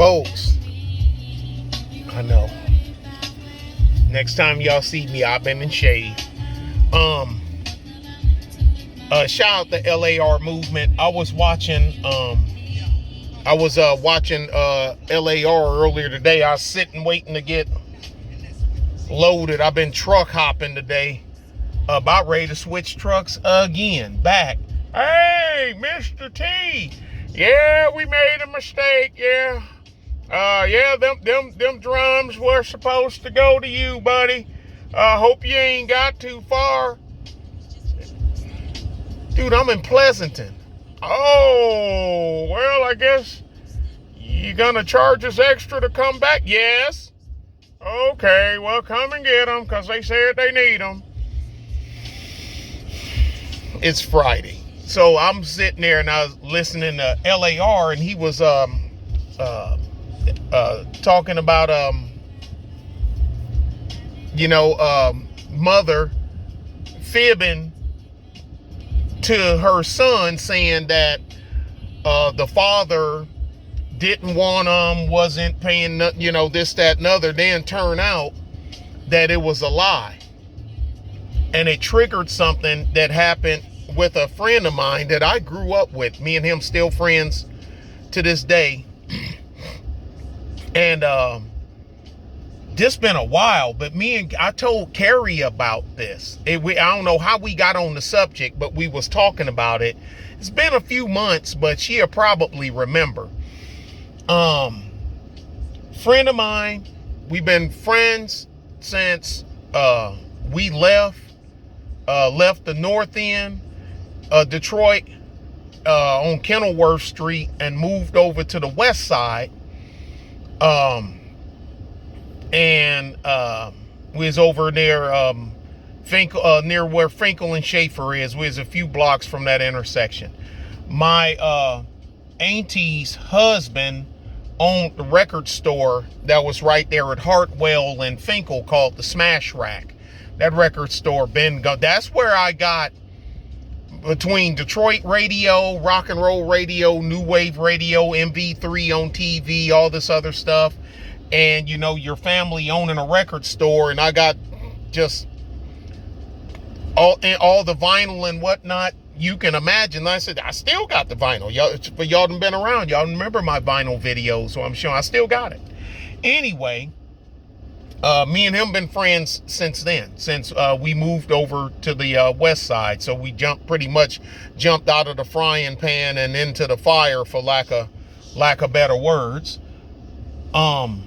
Folks, I know. Next time y'all see me, I've been in shade. Shout out the LAR movement. I was watching LAR earlier today. I was sitting waiting to get loaded. I've been truck hopping today. About ready to switch trucks again. Back. Hey, Mr. T. Yeah, we made a mistake. Yeah. Them drums were supposed to go to you, buddy. Hope you ain't got too far. Dude, I'm in Pleasanton. Oh, well, I guess you gonna charge us extra to come back? Yes. Okay, well, come and get them, because they said they need them. It's Friday. So I'm sitting there and I was listening to LAR, and he was talking about mother fibbing to her son, saying that the father didn't want them, wasn't paying, this, that, and other. Then turn out that it was a lie. And it triggered something that happened with a friend of mine that I grew up with. Me and him still friends to this day. And this been a while, but I told Carrie about this. I don't know how we got on the subject, but we was talking about it. It's been a few months, but she'll probably remember. Friend of mine, we've been friends since we left the north end of Detroit on Kenilworth Street and moved over to the west side. And we was over near near where Finkel and Schaefer is. We was a few blocks from that intersection. My auntie's husband owned the record store that was right there at Hartwell and Finkel called the Smash Rack. That record store that's where I got, between Detroit radio, rock and roll radio, new wave radio, MV3 on TV, all this other stuff. And, your family owning a record store, and I got just all the vinyl and whatnot you can imagine. I said, I still got the vinyl. Y'all done been around. Y'all remember my vinyl videos, so I'm sure I still got it. Anyway, me and him been friends since then, since we moved over to the west side. So we pretty much jumped out of the frying pan and into the fire, for lack of better words. I'll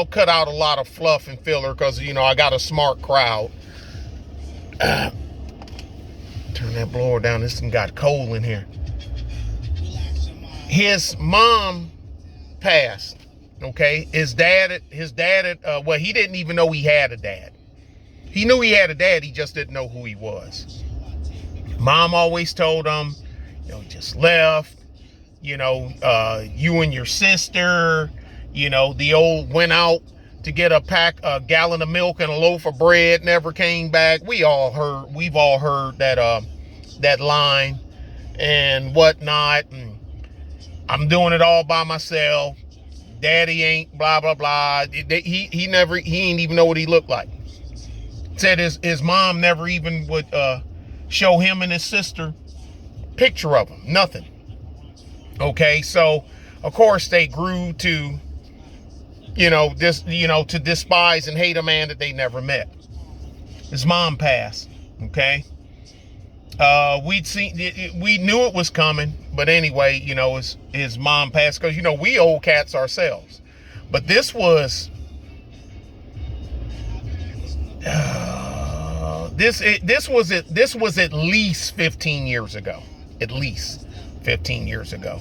cut out a lot of fluff and filler, because I got a smart crowd. Turn that blower down. This thing got cold in here. His mom passed. Okay, his dad, well, he didn't even know he had a dad. He knew he had a dad, he just didn't know who he was. Mom always told him, just left, you and your sister, the old went out to get a gallon of milk and a loaf of bread, never came back. We've all heard that line and whatnot. And I'm doing it all by myself. Daddy ain't blah, blah, blah. He ain't even know what he looked like. Said his mom never even would show him and his sister picture of him. Nothing. Okay, so of course they grew to, to despise and hate a man that they never met. His mom passed. Okay. We knew it was coming, but anyway, his mom passed, because we old cats ourselves. But this was this was at least 15 years ago. At least 15 years ago.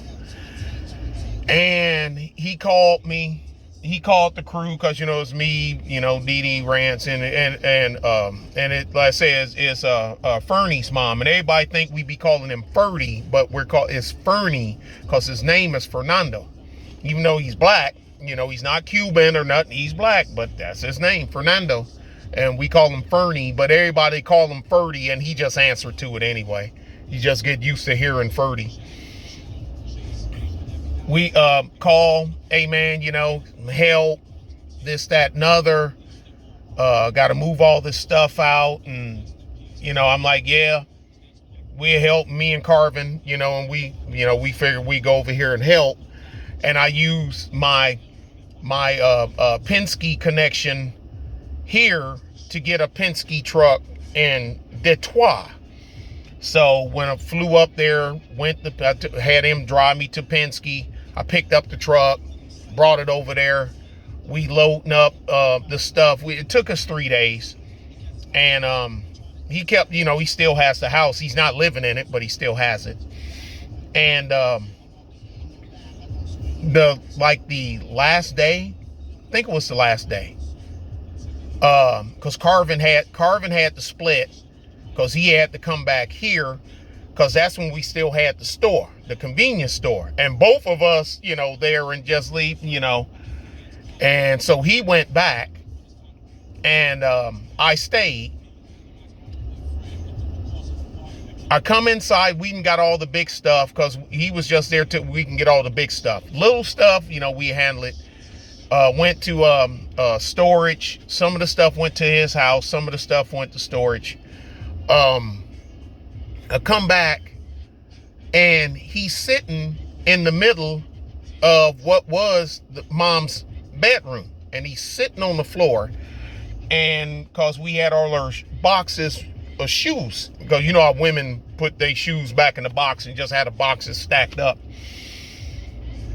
And he called me. He called the crew, because it's me, Dee Dee Rance, and it, like I say, is Fernie's mom, and everybody think we be calling him Ferdy, but it's Fernie, because his name is Fernando, even though he's black. He's not Cuban or nothing. He's black, but that's his name, Fernando, and we call him Fernie, but everybody call him Ferdy, and he just answered to it anyway. You just get used to hearing Ferdy. We call, hey man, help, this, that, and other. Got to move all this stuff out. And, I'm like, yeah, we'll help, me and Carvin, and we figured we go over here and help. And I use my Penske connection here to get a Penske truck in Detroit. So when I flew up there, had him drive me to Penske. I picked up the truck, brought it over there. We loading up the stuff. It took us 3 days. And he kept, he still has the house. He's not living in it, but he still has it. And the last day, I think it was the last day, because Carvin had to split, because he had to come back here, because that's when we still had the store, the convenience store, and both of us, there and just leave, and so he went back, and I stayed. I come inside, we got all the big stuff, because he was just there till we can get all the big stuff. Little stuff, we handle it. Went to storage. Some of the stuff went to his house. Some of the stuff went to storage. I come back, and he's sitting in the middle of what was the mom's bedroom. And he's sitting on the floor, and because we had all our boxes of shoes, because how women put their shoes back in the box and just had the boxes stacked up,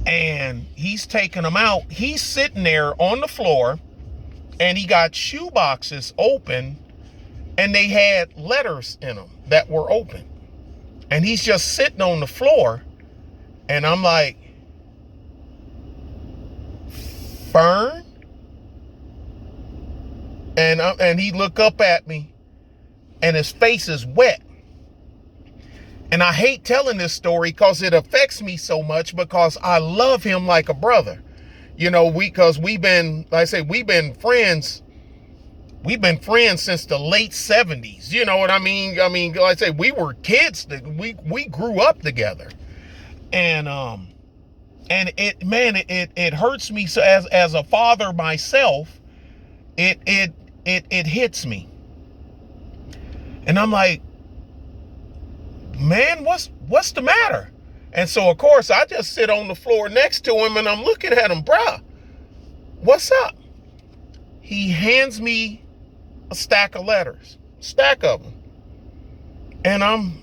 and he's taking them out. He's sitting there on the floor, and he got shoe boxes open, and they had letters in them that were open, and he's just sitting on the floor, and I'm like, Fern? And he looked up at me, and his face is wet. And I hate telling this story because it affects me so much, because I love him like a brother. Because we've been, like I say, we've been friends. We've been friends since the late 70s. You know what I mean? Like I say, we were kids. We grew up together. And it hurts me. So as a father myself, it hits me. And I'm like, man, what's the matter? And so, of course, I just sit on the floor next to him, and I'm looking at him, bruh, what's up? He hands me a stack of letters, stack of them. And I'm,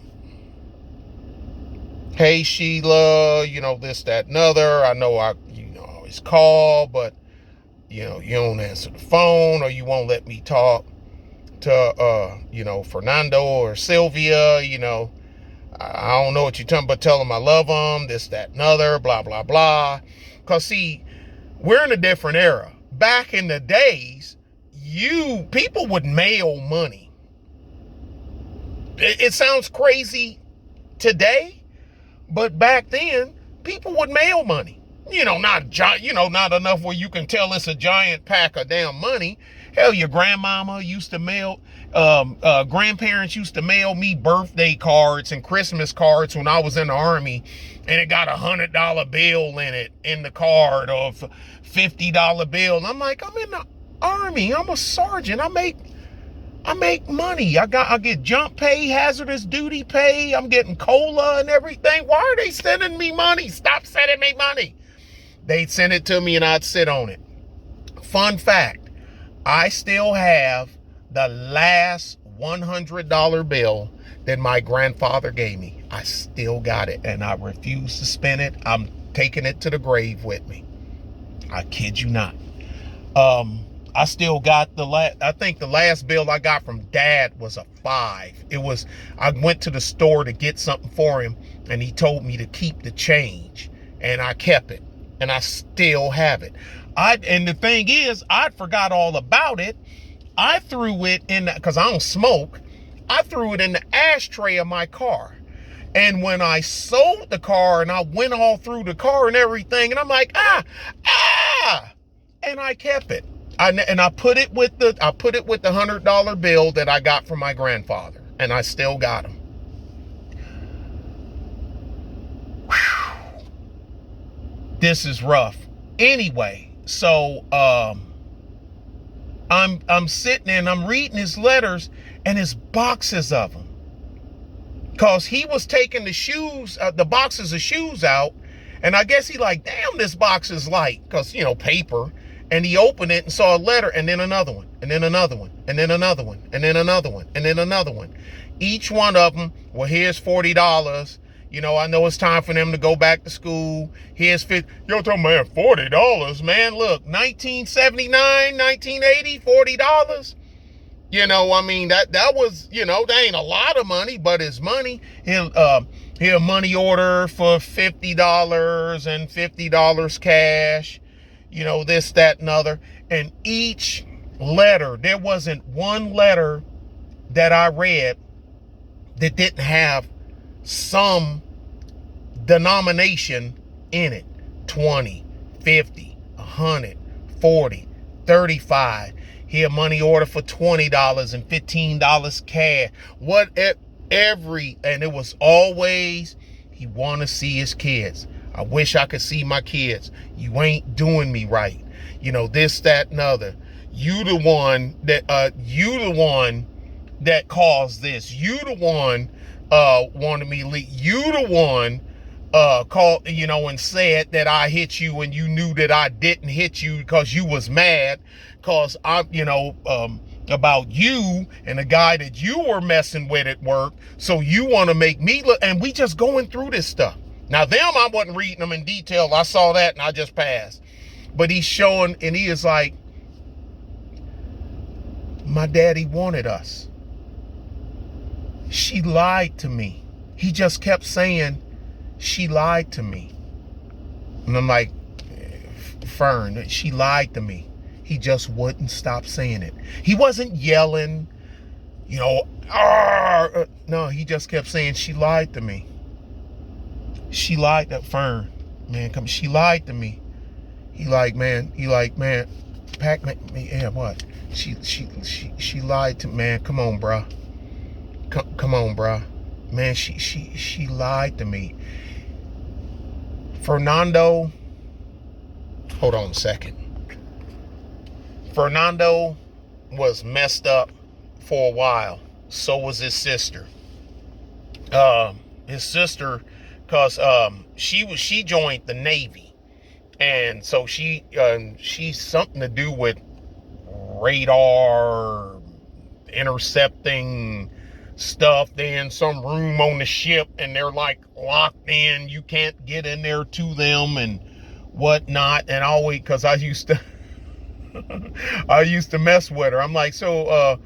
hey, Sheila, this, that, and other. I know I always call, but, you don't answer the phone, or you won't let me talk to, Fernando or Sylvia, I don't know what you're talking about, tell them I love them, this, that, and other, blah, blah, blah. Because, see, we're in a different era. Back in the days, people would mail money. It sounds crazy today, but back then, people would mail money. Not enough where you can tell it's a giant pack of damn money. Hell, your grandmama used to mail, grandparents used to mail me birthday cards and Christmas cards when I was in the Army, and it got $100 bill in it, in the card, or $50 bill. And I'm like, I'm in the Army. I'm a sergeant. I make money. I get jump pay, hazardous duty pay. I'm getting COLA and everything. Why are they sending me money? Stop sending me money. They'd send it to me, and I'd sit on it. Fun fact, I still have the last $100 bill that my grandfather gave me. I still got it, and I refuse to spend it. I'm taking it to the grave with me. I kid you not. I still got I think the last bill I got from Dad was a $5. I went to the store to get something for him, and he told me to keep the change, and I kept it, and I still have it. And the thing is, I forgot all about it. I threw it in, because I don't smoke, I threw it in the ashtray of my car. And when I sold the car, and I went all through the car and everything, and I'm like, and I kept it. I put it with the $100 bill that I got from my grandfather, and I still got him. this is rough. Anyway, so I'm sitting there and I'm reading his letters and his boxes of them. Cause he was taking the shoes, the boxes of shoes out, and I guess he like, damn, this box is light, cause paper. And he opened it and saw a letter, and then another one, and then another one, and then another one, and then another one, and then another one. Each one of them, well, here's $40. I know it's time for them to go back to school. Here's $50. Yo, talking about $40, man. Look, 1979, 1980, $40. That was, that ain't a lot of money, but it's money. Here, money order for $50 and $50 cash, this, that, and other. And each letter, there wasn't one letter that I read that didn't have some denomination in it. 20, 50, 100, 40, 35. Here, money order for $20 and $15 cash. And it was always, he want to see his kids. I wish I could see my kids. You ain't doing me right. This, that, and other. You the one that caused this. You the one wanted me to leave. You the one called, and said that I hit you, and you knew that I didn't hit you because you was mad because about you and the guy that you were messing with at work. So you want to make me look, and we just going through this stuff. Now them, I wasn't reading them in detail. I saw that and I just passed. But he's showing, and he is like, my daddy wanted us. She lied to me. He just kept saying, she lied to me. And I'm like, Fern, she lied to me. He just wouldn't stop saying it. He wasn't yelling, no, he just kept saying, she lied to me. She lied to Fern. Man, she lied to me. He like, man, pack me, yeah, what? She lied to, man, come on, bruh. Come on, bruh. Man, she lied to me. Fernando, hold on a second. Fernando was messed up for a while. So was his sister. His sister, cause she joined the Navy, and so she's something to do with radar intercepting stuff. They're in some room on the ship and they're like locked in. You can't get in there to them and whatnot. And always, cause I used to mess with her. I'm like, so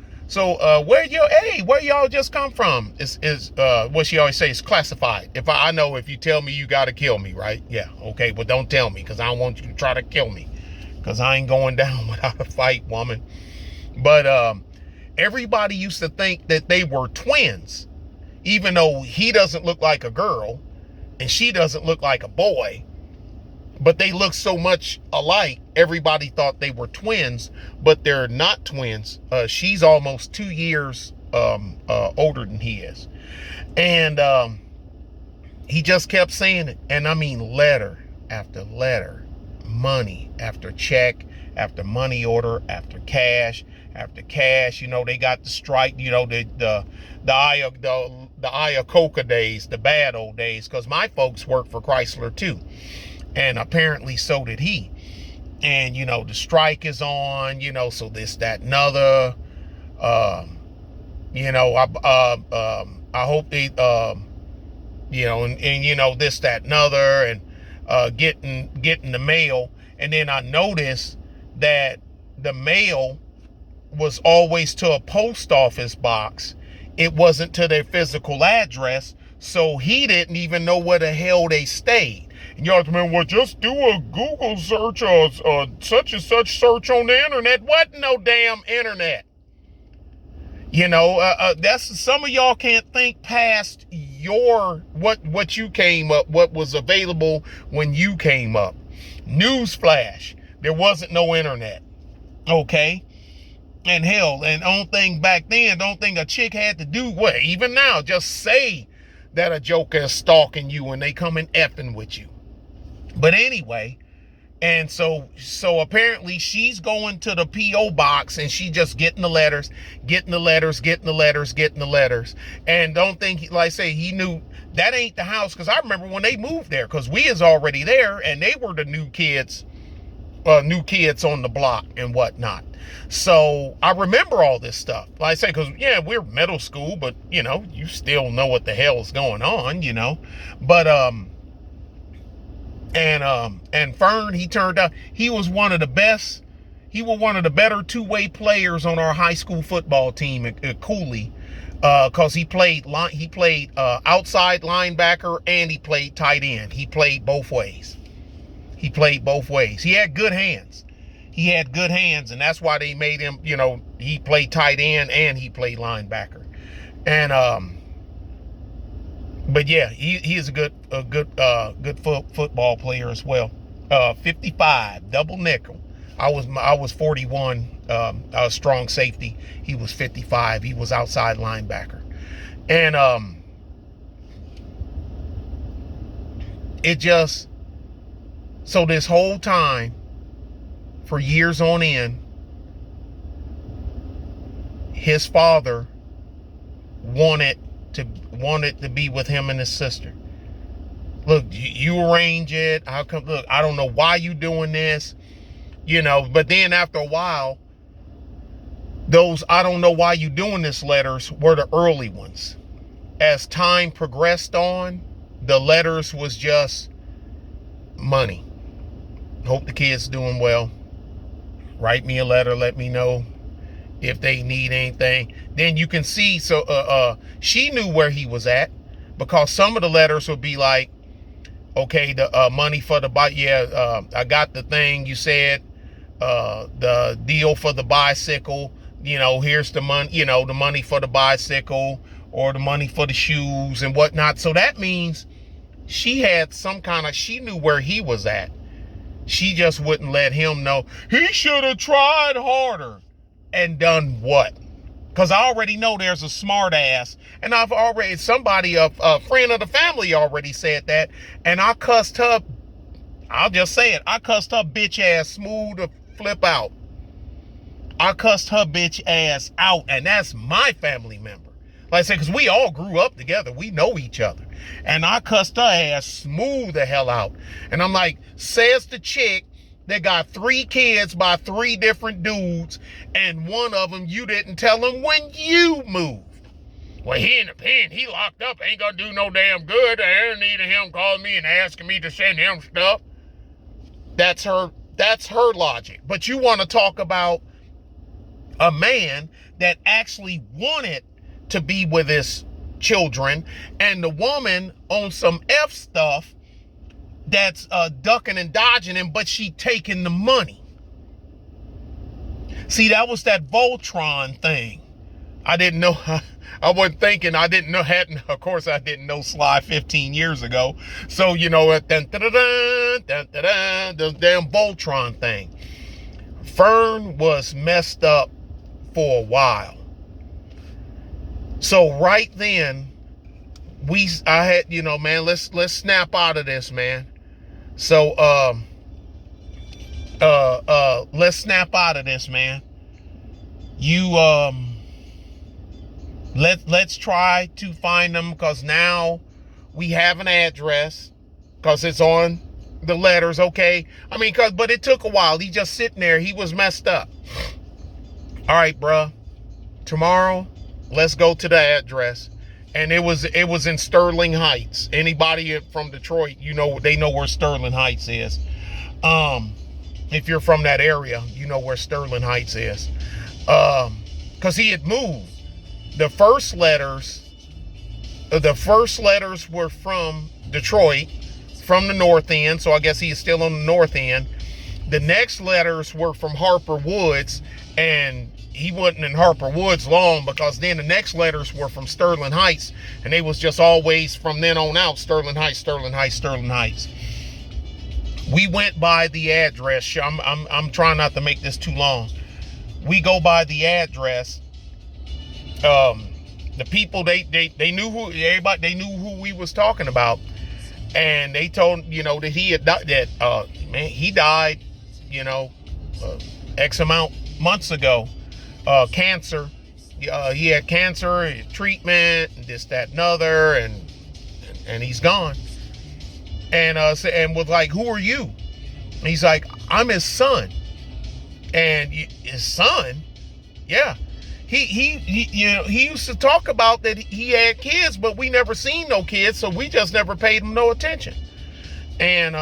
where y'all just come from? Is what she always says, classified. If I know, if you tell me, you gotta kill me, right? Yeah, okay, but don't tell me, cause I don't want you to try to kill me, cause I ain't going down without a fight, woman. But everybody used to think that they were twins, even though he doesn't look like a girl and she doesn't look like a boy, but they look so much alike. Everybody thought they were twins, but they're not twins. She's almost 2 years older than he is. And he just kept saying it. And I mean, letter after letter, money after check, after money order, after cash. They got the strike, the Iacocca days, the bad old days, because my folks worked for Chrysler too. And apparently so did he. And, the strike is on, so this, that, and other. I hope they, this, that, and other, and getting the mail. And then I noticed that the mail was always to a post office box. It wasn't to their physical address, so he didn't even know where the hell they stayed. And y'all remember, well, just do a Google search or such and such search on the internet. What? No damn internet. That's, some of y'all can't think past what you came up, what was available when you came up. Newsflash, there wasn't no internet. Okay? And hell, and only thing back then, don't think a chick had to do, well, even now, just say that a joker is stalking you and they come and effing with you. But anyway, and so apparently she's going to the P.O. box and she just getting the letters. And don't think, like I say, he knew that ain't the house, because I remember when they moved there, because we is already there and they were the new kids on the block and whatnot. So I remember all this stuff. Like I say, because yeah, we're middle school, but you still know what the hell is going on, But and Fern, he turned out he was one of the best. He was one of the better two-way players on our high school football team at Cooley, because he played outside linebacker and he played tight end. He played both ways. He had good hands. And that's why they made him, he played tight end and he played linebacker. And but yeah, he is a good football player as well. 55 double nickel. I was 41. I was strong safety. He was 55. He was outside linebacker. And it just, so this whole time, for years on end, his father wanted to be with him and his sister. Look, you arrange it. How come? Look, I don't know why you doing this, But then after a while, those "I don't know why you doing this" letters were the early ones. As time progressed on, the letters was just money. Hope the kid's doing well. Write me a letter. Let me know if they need anything. Then you can see. So she knew where he was at, because some of the letters would be like, okay, the money for the bike. Yeah, I got the thing you said. The deal for the bicycle. Here's the money. The money for the bicycle, or the money for the shoes and whatnot. So that means she had she knew where he was at. She just wouldn't let him know. He should have tried harder. And done what? Because I already know there's a smart ass. And a friend of the family already said that. And I cussed her, I'll just say it, I cussed her bitch ass smooth to flip out. I cussed her bitch ass out. And that's my family member. Like I said, because we all grew up together. We know each other. And I cussed her ass smooth the hell out. And I'm like, says the chick that got 3 kids by 3 different dudes, and one of them you didn't tell him when you moved. Well, he in the pen, he locked up, ain't gonna do no damn good. I don't need him calling me and asking me to send him stuff. That's her logic. But you want to talk about a man that actually wanted to be with his children, and the woman on some F stuff that's ducking and dodging him, but she taking the money. See, that was that Voltron thing. I didn't know. I wasn't thinking. I didn't know. Of course, I didn't know Sly 15 years ago. So the damn Voltron thing. Fern was messed up for a while. So right then, I had, man, let's snap out of this, man. So let's snap out of this, man. Let's try to find them, because now we have an address, because it's on the letters, okay? But it took a while. He just sitting there. He was messed up. All right, bruh. Tomorrow, let's go to the address. And it was in Sterling Heights. Anybody from Detroit, they know where Sterling Heights is. If you're from that area, you know where Sterling Heights is. Because he had moved. The first letters were from Detroit, from the north end. So I guess he is still on the north end. The next letters were from Harper Woods, and he wasn't in Harper Woods long, because then the next letters were from Sterling Heights, and they was just always from then on out, Sterling Heights. We went by the address. I'm trying not to make this too long. We go by the address. The people, they knew who, everybody, they knew who we was talking about. And they told, that he had died, man, he died, you know, X amount months ago. Cancer. He had cancer, treatment, and this, that, and other, and he's gone. And was like, who are you? And he's like, I'm his son. And his son, yeah. He used to talk about that he had kids, but we never seen no kids, so we just never paid him no attention. And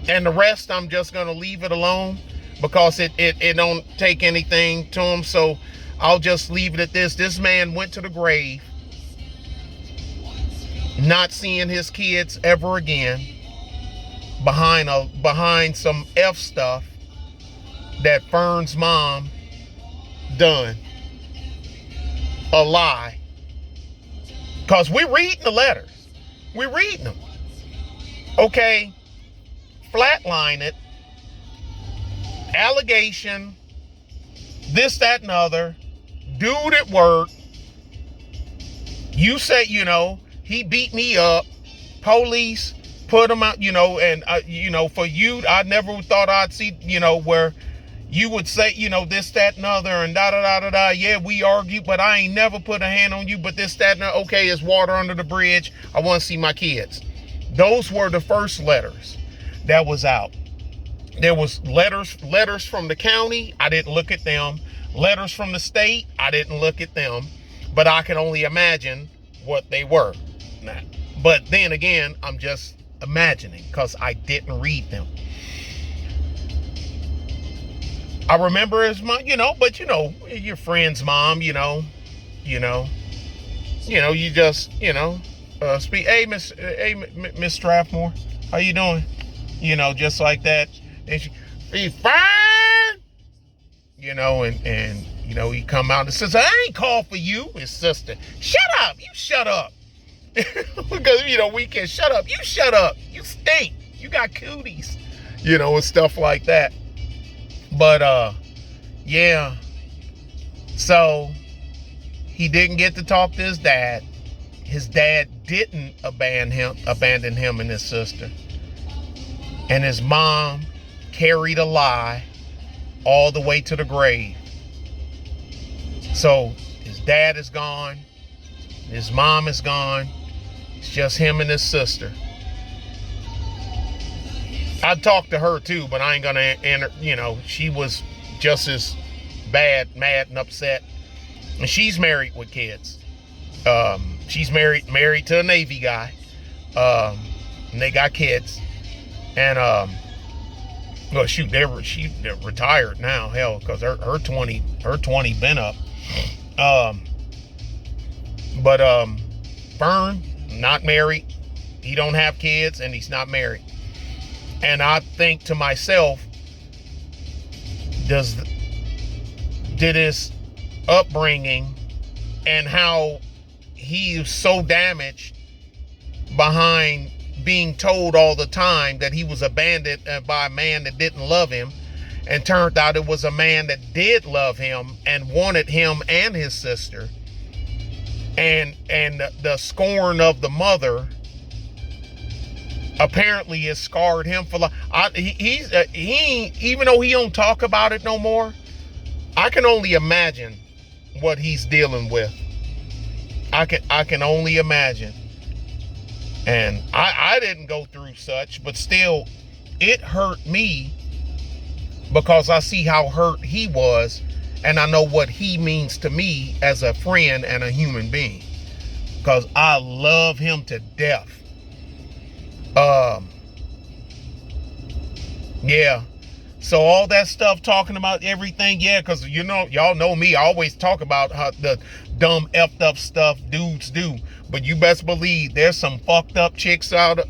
the rest, I'm just gonna leave it alone because it don't take anything to him. So I'll just leave it at this. This man went to the grave, not seeing his kids ever again, behind some F stuff that Fern's mom done. A lie. Because we're reading the letters. We're reading them. Okay. Flatline it. Allegation. This, that, and other. Dude at work. You say, he beat me up. Police put him out, and, for you, I never thought I'd see, where you would say, this, that, and other, and da-da-da-da-da. Yeah, we argue, but I ain't never put a hand on you, but this, that, and okay, it's water under the bridge. I want to see my kids. Those were the first letters that was out. There was letters from the county. I didn't look at them. Letters from the state. I didn't look at them. But I can only imagine what they were. But then again, I'm just imagining because I didn't read them. I remember his mom, but your friend's mom, you just, speak. Hey, Miss Strathmore, how you doing? Just like that. And she, be fine. And he come out and says, I ain't called for you, his sister. Shut up. You shut up. Because, we can shut up. You shut up. You stink. You got cooties, and stuff like that. But, yeah. So, he didn't get to talk to his dad. His dad didn't abandon him and his sister. And his mom carried a lie all the way to the grave. So, his dad is gone. His mom is gone. It's just him and his sister. I'd talk to her too, but I ain't gonna enter. She was just as mad and upset. And she's married with kids. She's married to a Navy guy. And they got kids. And well, shoot, they're retired now. Hell, because her 20 been up. But Fern, not married. He don't have kids, and he's not married. And I think to myself, did his upbringing and how he was so damaged behind being told all the time that he was abandoned by a man that didn't love him, and turned out it was a man that did love him and wanted him and his sister, and the scorn of the mother apparently has scarred him for life. He even though he don't talk about it no more, I can only imagine what he's dealing with. I can only imagine. And I didn't go through such, but still, it hurt me because I see how hurt he was, and I know what he means to me as a friend and a human being, because I love him to death. Yeah. So all that stuff talking about everything, yeah, because y'all know me, I always talk about how the dumb effed up stuff dudes do. But you best believe there's some fucked up chicks out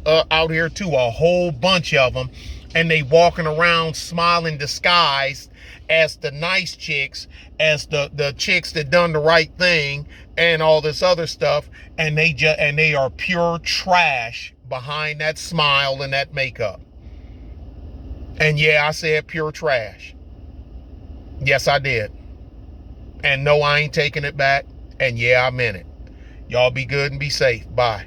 here too, a whole bunch of them, and they walking around smiling disguised as the nice chicks, as the chicks that done the right thing and all this other stuff, and they are pure trash behind that smile and that makeup. And yeah, I said pure trash. Yes, I did. And no, I ain't taking it back. And yeah, I meant it. Y'all be good and be safe. Bye.